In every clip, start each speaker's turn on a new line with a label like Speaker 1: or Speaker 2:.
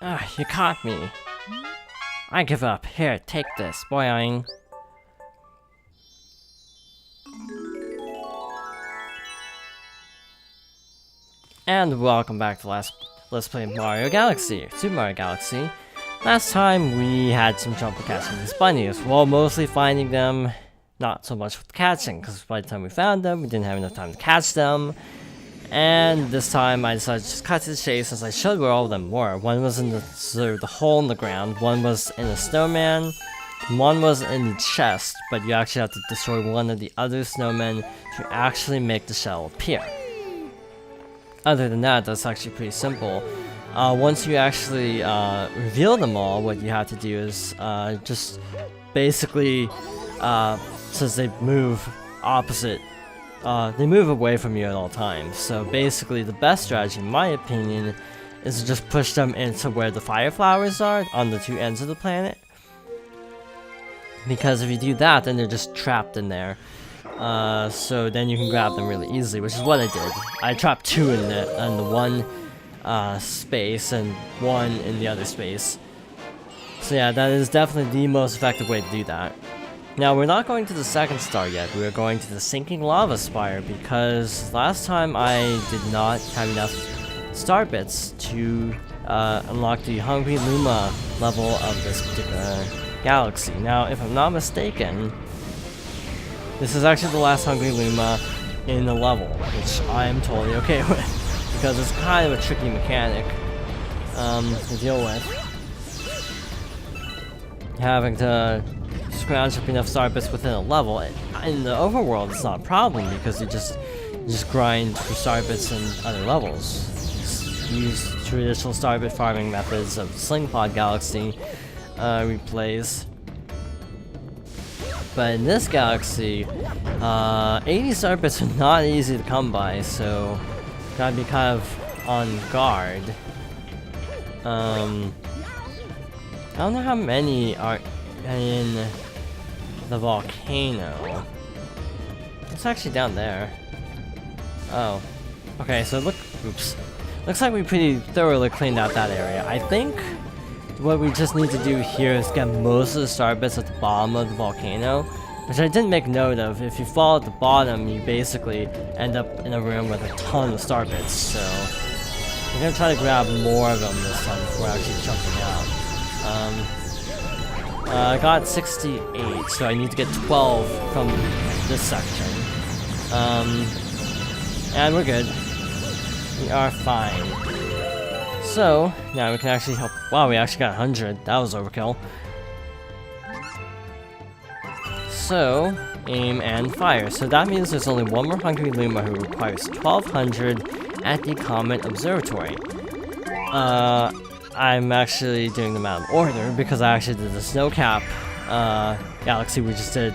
Speaker 1: Ah, you caught me. I give up. Here, take this. Boing. And welcome back to Let's Play Mario Galaxy, Super Mario Galaxy. Last time we had some trouble catching these bunnies. Well, mostly finding them, not so much with catching, because by the time we found them, we didn't have enough time to catch them. And this time I decided to just cut to the chase as I showed where all of them were. One was in the hole in the ground, one was in a snowman, one was in the chest, but you actually have to destroy one of the other snowmen to actually make the shell appear. Other than that, that's actually pretty simple. Once you actually reveal them all, what you have to do is just basically, since they move opposite, they move away from you at all times. So basically, the best strategy, in my opinion, is to just push them into where the fire flowers are on the two ends of the planet. Because if you do that, then they're just trapped in there. So then you can grab them really easily, which is what I did. I trapped two in the one space and one in the other space. So yeah, that is definitely the most effective way to do that. Now, we're not going to the second star yet, we are going to the Sinking Lava Spire, because last time I did not have enough star bits to unlock the Hungry Luma level of this particular galaxy. Now, if I'm not mistaken, this is actually the last Hungry Luma in the level, which I am totally okay with, because it's kind of a tricky mechanic to deal with. Having to scrounge up enough star bits within a level. In the overworld, it's not a problem because you just grind for star bits in other levels. Just use traditional star bit farming methods of Slingpod Galaxy replays. But in this galaxy, 80 star bits are not easy to come by, so gotta be kind of on guard. I don't know how many are in the volcano. It's actually down there. Oh. Okay, so oops. Looks like we pretty thoroughly cleaned out that area. I think what we just need to do here is get most of the star bits at the bottom of the volcano, which I didn't make note of. If you fall at the bottom, you basically end up in a room with a ton of star bits, so we're gonna try to grab more of them this time before actually jumping out. I got 68, so I need to get 12 from this section. And we're good. We are fine. So, now we can actually help. Wow, we actually got 100. That was overkill. So, aim and fire. So that means there's only one more Hungry Luma who requires 1200 at the Comet Observatory. I'm actually doing them out of order because I actually did the Snowcap Galaxy we just did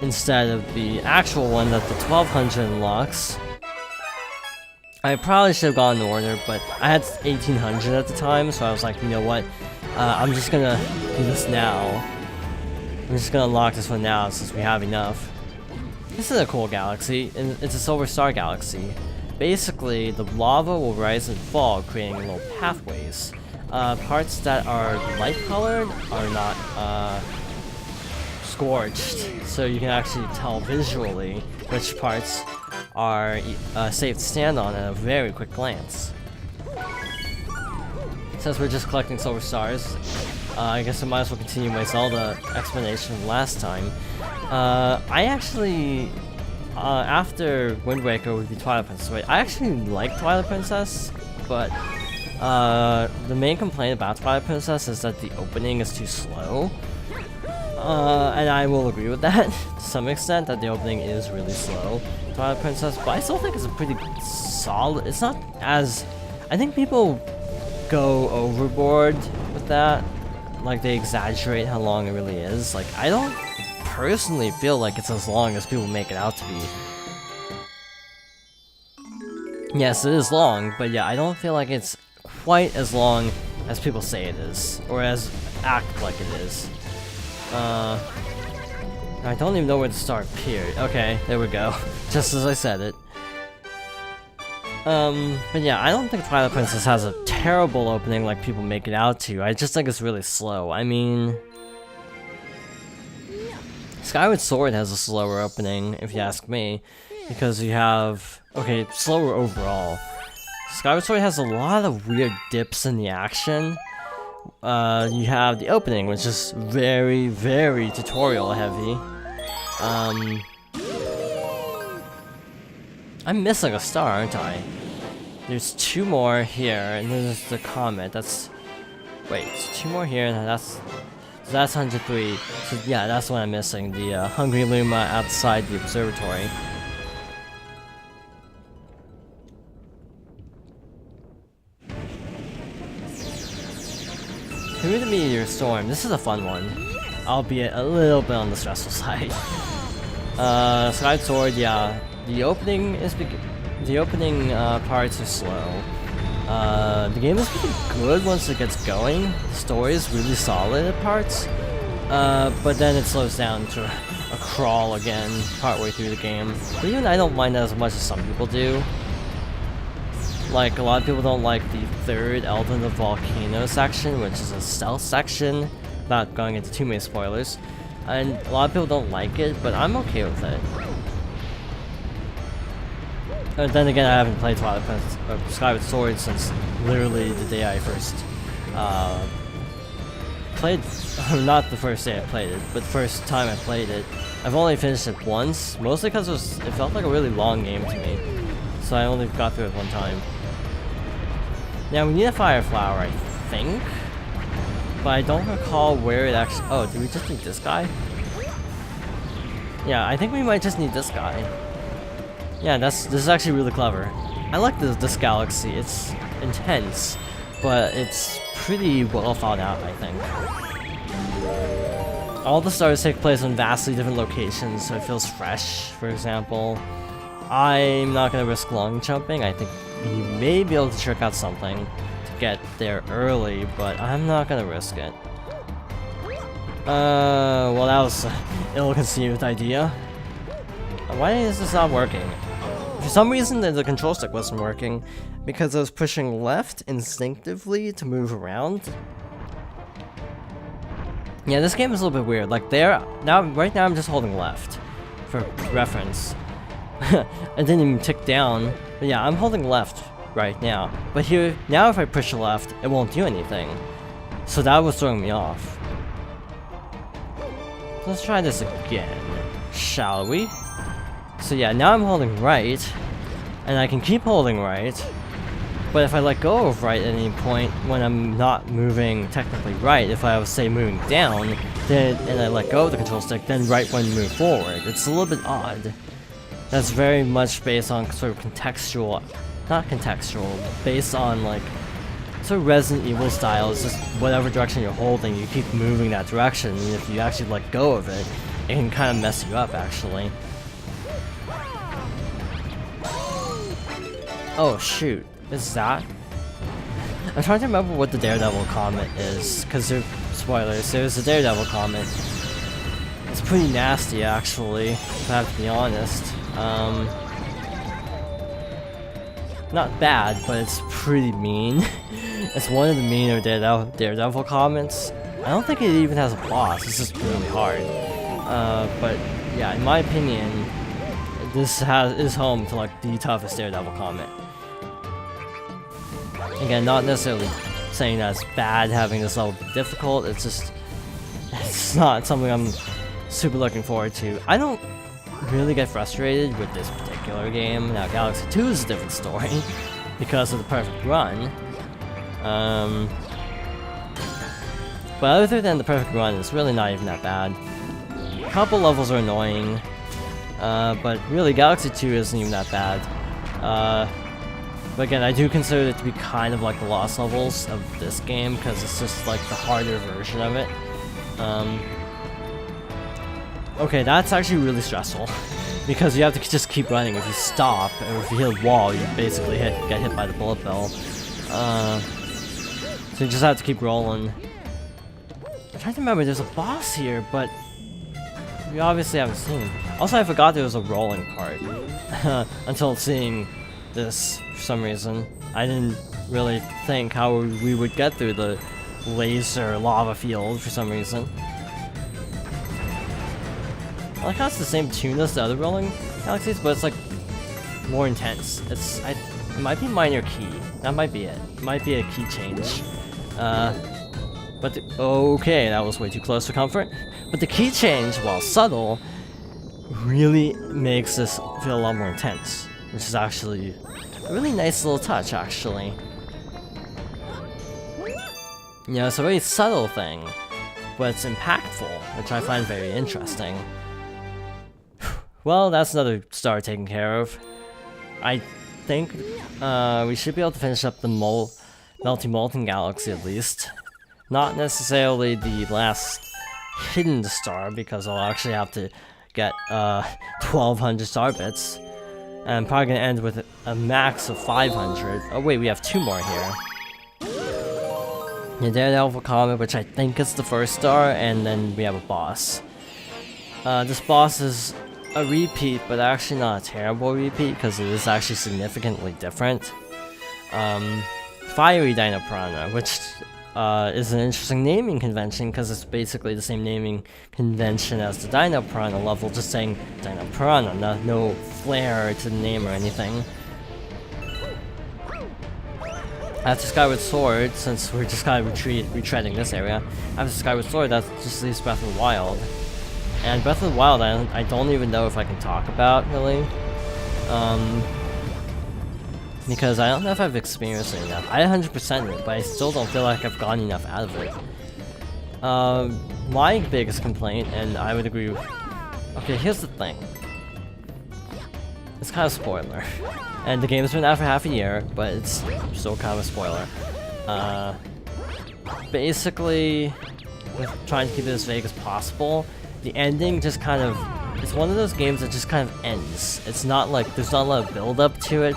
Speaker 1: instead of the actual one that the 1200 unlocks. I probably should have gone in order, but I had 1800 at the time, so I was like, you know what, I'm just gonna do this now. I'm just gonna unlock this one now since we have enough. This is a cool galaxy, and it's a Silver Star Galaxy. Basically, the lava will rise and fall, creating little pathways. Parts that are light-colored are not scorched, so you can actually tell visually which parts are safe to stand on at a very quick glance. Since we're just collecting silver stars, I guess I might as well continue my Zelda explanation from last time. I actually, after Wind Waker would be Twilight Princess. Wait, I actually like Twilight Princess, but the main complaint about Twilight Princess is that the opening is too slow. And I will agree with that to some extent, that the opening is really slow, Twilight Princess, but I still think it's a pretty solid. It's not as, I think people go overboard with that, like they exaggerate how long it really is. Like, I don't personally feel like it's as long as people make it out to be. Yes, it is long, but yeah, I don't feel like it's quite as long as people say it is, or as act like it is. I don't even know where the star appeared. Okay, there we go. Just as I said it. But yeah, I don't think Twilight Princess has a terrible opening like people make it out to. I just think it's really slow. I mean, Skyward Sword has a slower opening, if you ask me, because you have, okay, slower overall. Skyward Sword has a lot of weird dips in the action. You have the opening, which is very, very tutorial heavy. I'm missing a star, aren't I? There's 2 more here, and there's the comet. That's... Wait, 2 more here, and that's 103. So yeah, that's what I'm missing. The Hungry Luma outside the observatory. Through the Meteor Storm. This is a fun one, albeit a little bit on the stressful side. Skyward Sword, yeah. The opening parts are slow. The game is pretty good once it gets going. The story is really solid at parts, but then it slows down to a crawl again partway through the game. But even I don't mind that as much as some people do. Like, a lot of people don't like the 3rd Elden the Volcano section, which is a stealth section. Not going into too many spoilers. And a lot of people don't like it, but I'm okay with it. And then again, I haven't played Twilight Princess or Skyward Sword since literally the day I first played. Not the first day I played it, but the first time I played it. I've only finished it once, mostly because it felt like a really long game to me. So I only got through it one time. Now we need a fire flower, I think, but I don't recall where it actually. Oh, do we just need this guy? Yeah, I think we might just need this guy. Yeah, this is actually really clever. I like this galaxy. It's intense, but it's pretty well thought out, I think. All the stars take place in vastly different locations, so it feels fresh, for example. I'm not gonna risk long jumping. I think you may be able to trick out something to get there early, but I'm not gonna risk it. Well, that was an ill-conceived idea. Why is this not working? For some reason, the control stick wasn't working because I was pushing left instinctively to move around. Yeah, this game is a little bit weird. Like right now I'm just holding left for reference. I didn't even tick down, but yeah, I'm holding left right now. But here, now if I push left, it won't do anything. So that was throwing me off. Let's try this again, shall we? So yeah, now I'm holding right, and I can keep holding right, but if I let go of right at any point when I'm not moving technically right, if I was, say, moving down, then and I let go of the control stick, then right wouldn't move forward. It's a little bit odd. That's very much based on sort of contextual, not contextual, based on like sort of Resident Evil style. It's just whatever direction you're holding, you keep moving that direction, and if you actually let go of it, it can kind of mess you up actually. Oh shoot, is that? I'm trying to remember what the Daredevil comet is, because spoilers, there's a Daredevil comet. It's pretty nasty actually, if I have to be honest. Not bad, but it's pretty mean. It's one of the meaner Daredevil comments. I don't think it even has a boss, it's just really hard. But yeah, in my opinion, this is home to like the toughest Daredevil comment. Again, not necessarily saying that it's bad having this level be difficult, it's not something I'm super looking forward to. I don't really get frustrated with this particular game. Now Galaxy 2 is a different story because of the perfect run. But other than the perfect run, it's really not even that bad. A couple levels are annoying, but really Galaxy 2 isn't even that bad. But again, I do consider it to be kind of like the lost levels of this game because it's just like the harder version of it. Okay, that's actually really stressful because you have to just keep running. If you stop, or if you hit a wall, you basically get hit by the bullet bill. So you just have to keep rolling. I'm trying to remember, there's a boss here, but we obviously haven't seen him. Also, I forgot there was a rolling part until seeing this for some reason. I didn't really think how we would get through the laser lava field for some reason. I like how it's the same tune as the other Rolling Galaxies, but it's like more intense. It might be minor key. That might be it. It might be a key change. Okay, that was way too close for comfort. But the key change, while subtle, really makes this feel a lot more intense, which is actually a really nice little touch, actually. You know, it's a very subtle thing, but it's impactful, which I find very interesting. Well, that's another star taken care of. I think we should be able to finish up the Melty Molten Galaxy at least. Not necessarily the last hidden star, because I'll actually have to get 1200 star bits. And I'm probably gonna end with a max of 500. Oh wait, we have 2 more here. The Daredevil Comet, which I think is the first star, and then we have a boss. This boss is a repeat, but actually not a terrible repeat, because it is actually significantly different. Fiery Dino Piranha, which is an interesting naming convention, because it's basically the same naming convention as the Dino Piranha level, just saying Dino Piranha, no flair to the name or anything. After Skyward Sword, since we're just kind of retreading this area, after Skyward Sword, that just leaves Breath of the Wild. And Breath of the Wild, I don't even know if I can talk about, really. Because I don't know if I've experienced it enough. I 100%ed it, but I still don't feel like I've gotten enough out of it. My biggest complaint, and I would agree with... Okay, here's the thing. It's kind of a spoiler. And the game's been out for half a year, but it's still kind of a spoiler. Basically, with trying to keep it as vague as possible, the ending just kind of... It's one of those games that just kind of ends. It's not like... There's not a lot of build-up to it,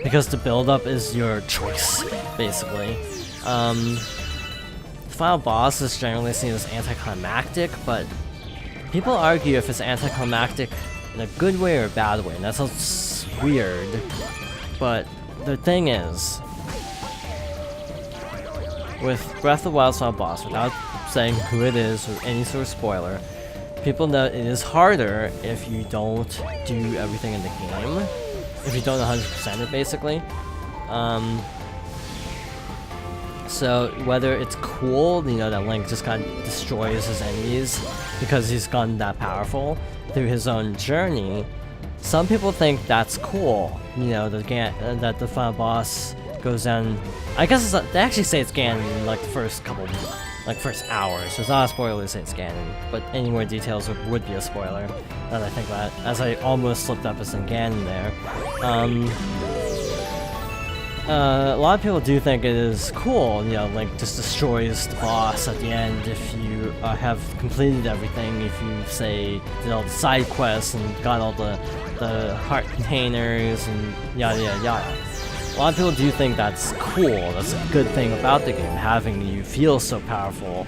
Speaker 1: because the build-up is your choice, basically. The final boss is generally seen as anticlimactic, but people argue if it's anticlimactic in a good way or a bad way, and that sounds weird. But the thing is, with Breath of the Wild's final boss, without saying who it is or any sort of spoiler, people know it is harder if you don't do everything in the game. If you don't 100% it, basically. So whether it's cool, you know, that Link just kind of destroys his enemies because he's gotten that powerful through his own journey, some people think that's cool. You know, that the final boss goes down. I guess they actually say it's Ganon in like the first first hours. So it's not a spoiler to say it's Ganon, but any more details would be a spoiler. Now that I think that, as I almost slipped up as in Ganon there. A lot of people do think it is cool, you know, Link just destroys the boss at the end if you have completed everything, if you, say, did all the side quests and got all the heart containers and yada yada yada. A lot of people do think that's cool, that's a good thing about the game, having you feel so powerful.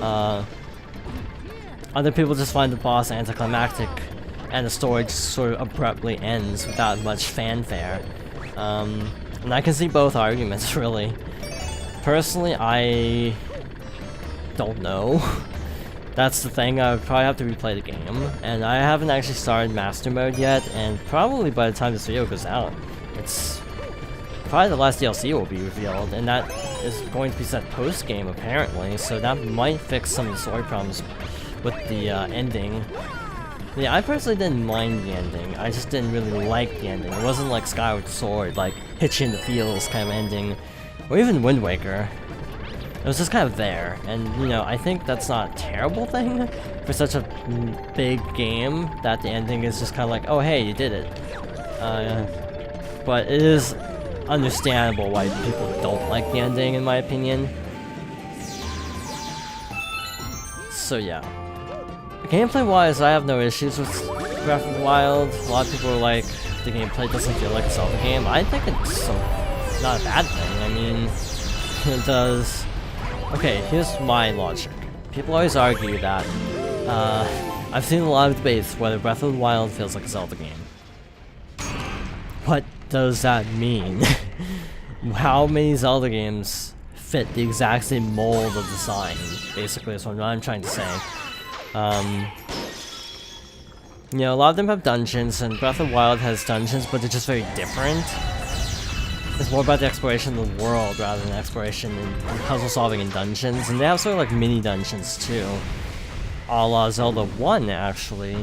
Speaker 1: Other people just find the boss anticlimactic and the story just sort of abruptly ends without much fanfare. And I can see both arguments, really. Personally, I don't know. That's the thing, I would probably have to replay the game. And I haven't actually started Master Mode yet, and probably by the time this video goes out, it's probably the last DLC will be revealed, and that is going to be set post-game, apparently, so that might fix some of the story problems with the ending. Yeah, I personally didn't mind the ending, I just didn't really like the ending. It wasn't like Skyward Sword, like hit you in the feels kind of ending, or even Wind Waker. It was just kind of there, and you know, I think that's not a terrible thing for such a big game, that the ending is just kind of like, oh hey, you did it. But it is understandable why people don't like the ending, in my opinion. So yeah. Gameplay-wise, I have no issues with Breath of the Wild. A lot of people are like, the gameplay doesn't feel like a Zelda game. I think it's not a bad thing. I mean, it does... Okay, here's my logic. People always argue that, I've seen a lot of debates whether Breath of the Wild feels like a Zelda game. But does that mean? How many Zelda games fit the exact same mold of design? Basically, is what I'm trying to say. You know, a lot of them have dungeons, and Breath of the Wild has dungeons, but they're just very different. It's more about the exploration of the world rather than exploration and puzzle solving in dungeons, and they have sort of like mini dungeons too, a la Zelda 1 actually.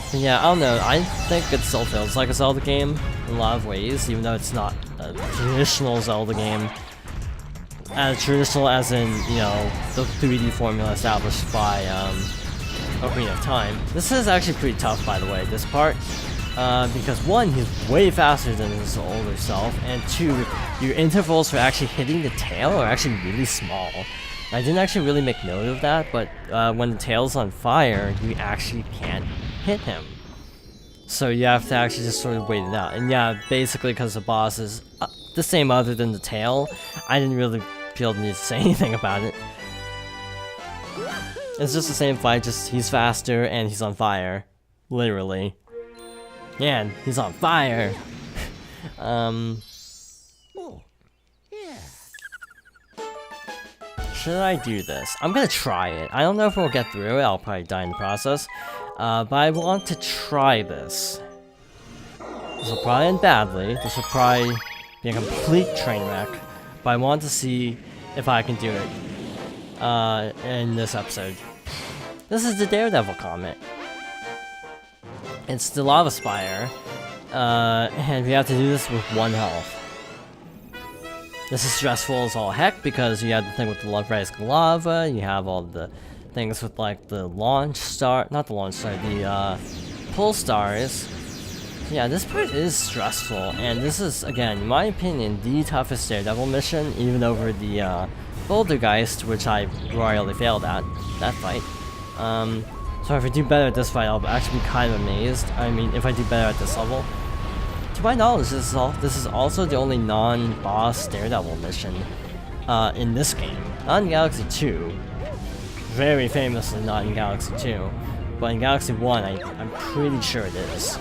Speaker 1: But yeah, I don't know, I think it still feels like a Zelda game in a lot of ways, even though it's not a traditional Zelda game. As traditional as in, you know, the 3D formula established by Ocarina of Time. This is actually pretty tough, by the way, this part. Because one, he's way faster than his older self, and two, your intervals for actually hitting the tail are actually really small. I didn't actually really make note of that, but when the tail's on fire, you actually can't hit him. So you have to actually just sort of wait it out. And yeah, basically because the boss is the same other than the tail, I didn't really feel the need to say anything about it. It's just the same fight, just he's faster and he's on fire. Literally. Man, he's on fire!
Speaker 2: Oh, yeah.
Speaker 1: Should I do this? I'm gonna try it. I don't know if we'll get through it, I'll probably die in the process. But I want to try this. This will probably end badly, this will probably be a complete train wreck. But I want to see if I can do it in this episode. This is the Daredevil Comet. It's the Lava Spire, and we have to do this with 1 health. This is stressful as all heck because you have the thing with the rising lava, you have all the things with like the launch star, not the launch star, the pull stars. Yeah, this part is stressful, and this is, again, in my opinion, the toughest Daredevil mission, even over the Bouldergeist, which I royally failed at, that fight. So if I do better at this fight, I'll actually be kind of amazed. I mean, if I do better at this level. To my knowledge, this is also the only non-boss Daredevil mission in this game. Not in Galaxy 2. Very famously not in Galaxy 2. But in Galaxy 1, I'm pretty sure it is.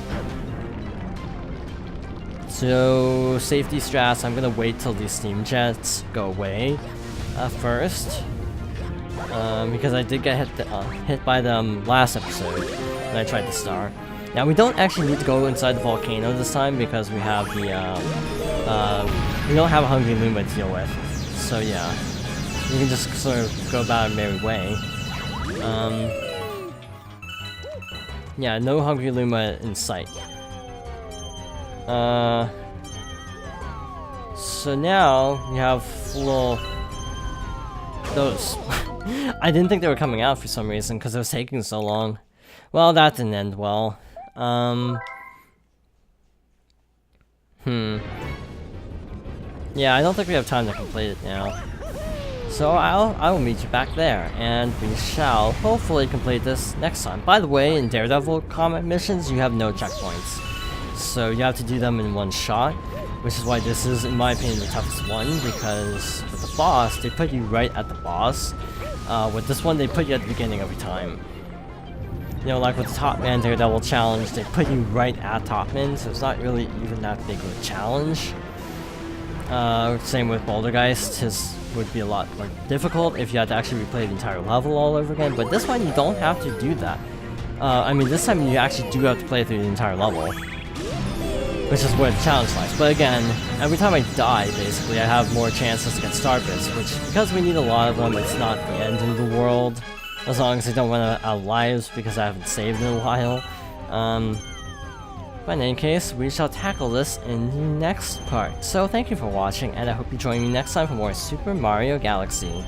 Speaker 1: So, safety strats, I'm gonna wait till these steam jets go away first. Because I did get hit by them last episode when I tried the star. Now we don't actually need to go inside the volcano this time because we have the we don't have a Hungry Luma to deal with. So yeah, we can just sort of go about our merry way. Yeah, no Hungry Luma in sight. So now we have little those. I didn't think they were coming out for some reason, because it was taking so long. Well, that didn't end well. Yeah, I don't think we have time to complete it now. So I will meet you back there, and we shall hopefully complete this next time. By the way, in Daredevil Comet missions, you have no checkpoints. So you have to do them in one shot, which is why this is, in my opinion, the toughest one, because with the boss, they put you right at the boss. With this one, they put you at the beginning every time. You know, like with the Top Man Daredevil challenge, they put you right at Top Man, so it's not really even that big of a challenge. Same with Bouldergeist, his would be a lot more difficult if you had to actually replay the entire level all over again, but this one you don't have to do that. I mean, this time you actually do have to play through the entire level, which is where the challenge lies. But again, every time I die, basically, I have more chances to get Star Bits, which, because we need a lot of them, it's not the end of the world, as long as I don't run out of lives, because I haven't saved in a while. But in any case, we shall tackle this in the next part. So thank you for watching, and I hope you join me next time for more Super Mario Galaxy.